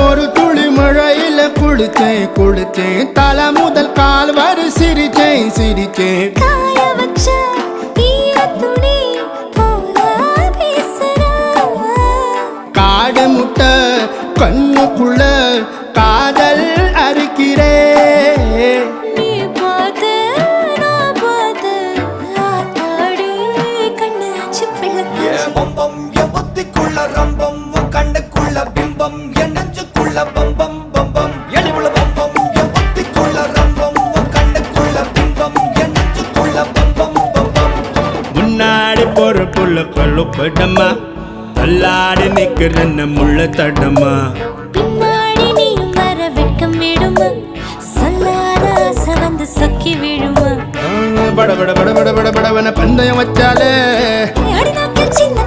ஒரு துளி மழையில குளிச்சேன் குளிச்சேன் தலை முதல் கால் வரை சிரிச்சேன் சிரிச்சேன் காய வச்ச ஈரத்துணி போல பேசுற காடு முட்டை கண்ணுக்குள்ள காதல் அறுக்கிறே நீ பார்த்து நான் பார்த்து ஆத்தாடி கண்ணு ஆச்சு பிள்ளை பம்பம் என் புத்திக்குள்ள ரம்பம் உன் கண்ணுக்குள்ள பிம்பம் என் நெஞ்சுக்குள்ள பம்பம் பம்பம் எளிவுள்ள பம்பம் என் புத்திக்குள்ள ரம்பம் உன் கண்ணுக்குள்ள பிம்பம் என் நெஞ்சுக்குள்ள பம்பம் பம்பம் முன்னாடி போற புள்ள கழுப்படமா தள்ளாடி நிக்கிறன்ன முள்ள தடமா பின்னாடி நீயும் வர வெட்கம் விடுமா சொல்லாத ஆசை வந்து சொக்கி விடுமா பட பட பட பட பட படவன பந்தயம் வச்சாலே அடி நாக்கில் சின்ன